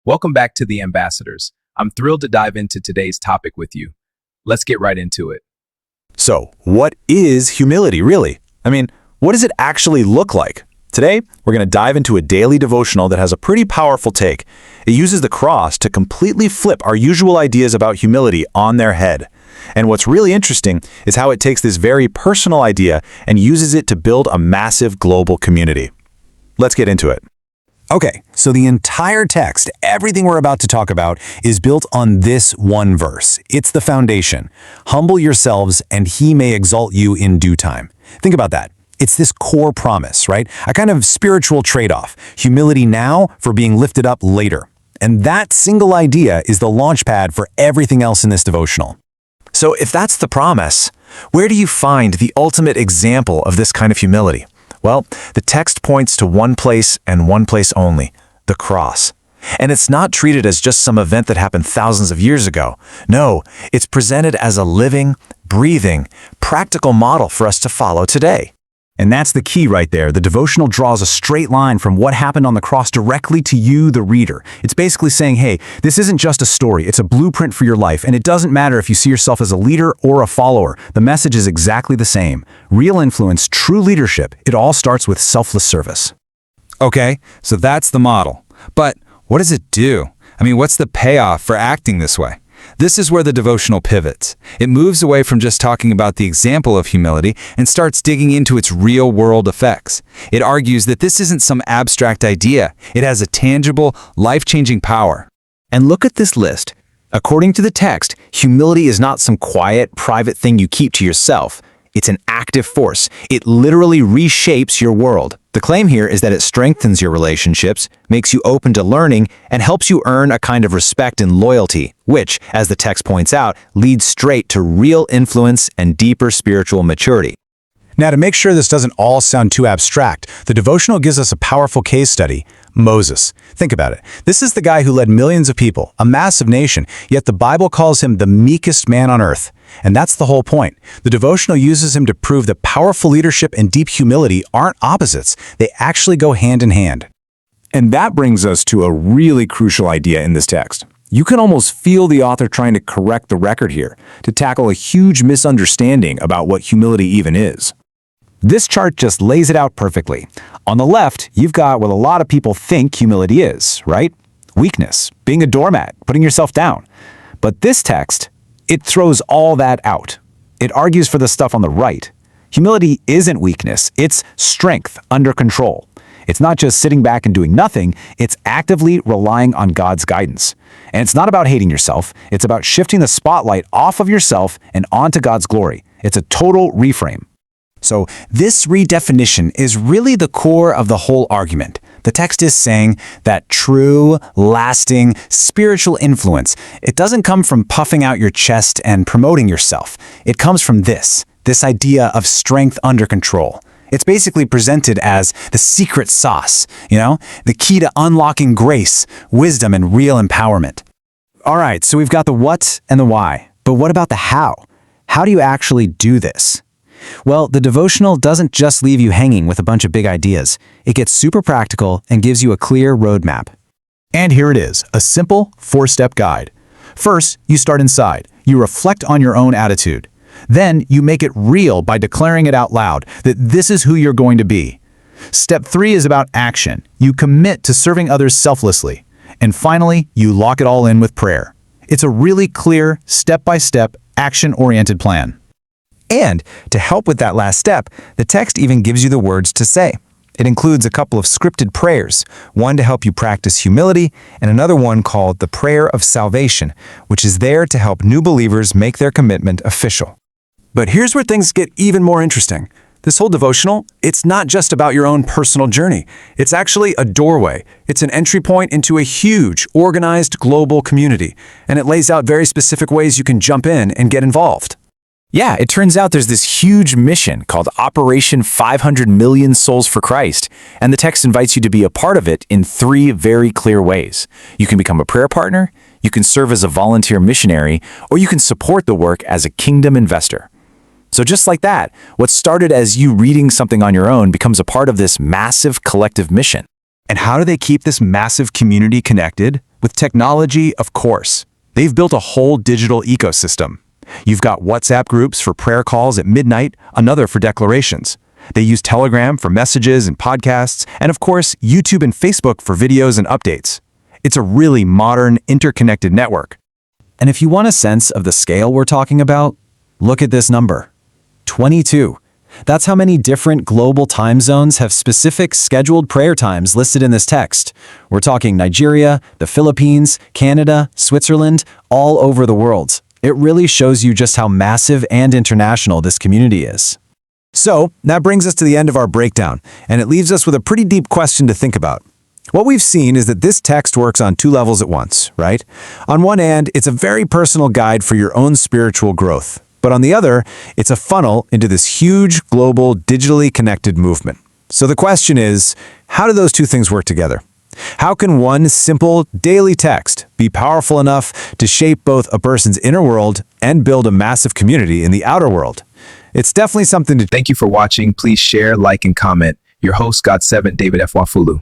Welcome back to The Ambassadors. I'm thrilled to dive into today's topic with you. Let's get right into it. So, what is humility really? What does it actually look like? Today, we're going to dive into a daily devotional that has a pretty powerful take. It uses the cross to completely flip our usual ideas about humility on their head. And what's really interesting is how it takes this very personal idea and uses it to build a massive global community. Let's get into it. Okay, so the entire text, everything we're about to talk about, is built on this one verse. It's the foundation. Humble yourselves, and he may exalt you in due time. Think about that. It's this core promise, right? A kind of spiritual trade-off. Humility now for being lifted up later. And that single idea is the launch pad for everything else in this devotional. So if that's the promise, where do you find the ultimate example of this kind of humility? Well, the text points to one place and one place only, the cross. And it's not treated as just some event that happened thousands of years ago. No, it's presented as a living, breathing, practical model for us to follow today. And that's the key right there. The devotional draws a straight line from what happened on the cross directly to you, the reader. It's basically saying, hey, this isn't just a story, it's a blueprint for your life, and it doesn't matter if you see yourself as a leader or a follower. The message is exactly the same. Real influence, true leadership, it all starts with selfless service. Okay, so that's the model. But what does it do? What's the payoff for acting this way? This is where the devotional pivots. It moves away from just talking about the example of humility and starts digging into its real-world effects. It argues that this isn't some abstract idea. It has a tangible, life-changing power. And look at this list. According to the text, humility is not some quiet, private thing you keep to yourself. It's an active force. It literally reshapes your world. The claim here is that it strengthens your relationships, makes you open to learning, and helps you earn a kind of respect and loyalty, which, as the text points out, leads straight to real influence and deeper spiritual maturity. Now, to make sure this doesn't all sound too abstract, the devotional gives us a powerful case study, Moses. Think about it. This is the guy who led millions of people, a massive nation, yet the Bible calls him the meekest man on earth. And that's the whole point. The devotional uses him to prove that powerful leadership and deep humility aren't opposites. They actually go hand in hand. And that brings us to a really crucial idea in this text. You can almost feel the author trying to correct the record here, to tackle a huge misunderstanding about what humility even is. This chart just lays it out perfectly. On the left, you've got what a lot of people think humility is, right? Weakness, being a doormat, putting yourself down. But this text, it throws all that out. It argues for the stuff on the right. Humility isn't weakness, it's strength under control. It's not just sitting back and doing nothing, it's actively relying on God's guidance. And it's not about hating yourself, it's about shifting the spotlight off of yourself and onto God's glory. It's a total reframe. So this redefinition is really the core of the whole argument. The text is saying that true, lasting, spiritual influence, it doesn't come from puffing out your chest and promoting yourself. It comes from this idea of strength under control. It's basically presented as the secret sauce, the key to unlocking grace, wisdom, and real empowerment. All right, so we've got the what and the why. But what about the how? How do you actually do this? Well, the devotional doesn't just leave you hanging with a bunch of big ideas. It gets super practical and gives you a clear roadmap. And here it is, a simple 4-step guide. First, you start inside. You reflect on your own attitude. Then, you make it real by declaring it out loud that this is who you're going to be. Step 3 is about action. You commit to serving others selflessly. And finally, you lock it all in with prayer. It's a really clear, step-by-step, action-oriented plan. And to help with that last step, the text even gives you the words to say. It includes a couple of scripted prayers, one to help you practice humility, and another one called the Prayer of Salvation, which is there to help new believers make their commitment official. But here's where things get even more interesting. This whole devotional, it's not just about your own personal journey. It's actually a doorway. It's an entry point into a huge, organized, global community, and it lays out very specific ways you can jump in and get involved. Yeah, it turns out there's this huge mission called Operation 500 Million Souls for Christ, and the text invites you to be a part of it in 3 very clear ways. You can become a prayer partner, you can serve as a volunteer missionary, or you can support the work as a kingdom investor. So just like that, what started as you reading something on your own becomes a part of this massive collective mission. And how do they keep this massive community connected? With technology, of course. They've built a whole digital ecosystem. You've got WhatsApp groups for prayer calls at midnight, another for declarations. They use Telegram for messages and podcasts, and of course, YouTube and Facebook for videos and updates. It's a really modern, interconnected network. And if you want a sense of the scale we're talking about, look at this number. 22. That's how many different global time zones have specific scheduled prayer times listed in this text. We're talking Nigeria, the Philippines, Canada, Switzerland, all over the world. It really shows you just how massive and international this community is. So, that brings us to the end of our breakdown, and it leaves us with a pretty deep question to think about. What we've seen is that this text works on two levels at once, right? On one hand, it's a very personal guide for your own spiritual growth. But on the other, it's a funnel into this huge, global, digitally connected movement. So the question is, how do those two things work together? How can one simple, daily text be powerful enough to shape both a person's inner world and build a massive community in the outer world? It's definitely something to... Thank you for watching. Please share, like, and comment. Your host, God7, David F. Wafulu.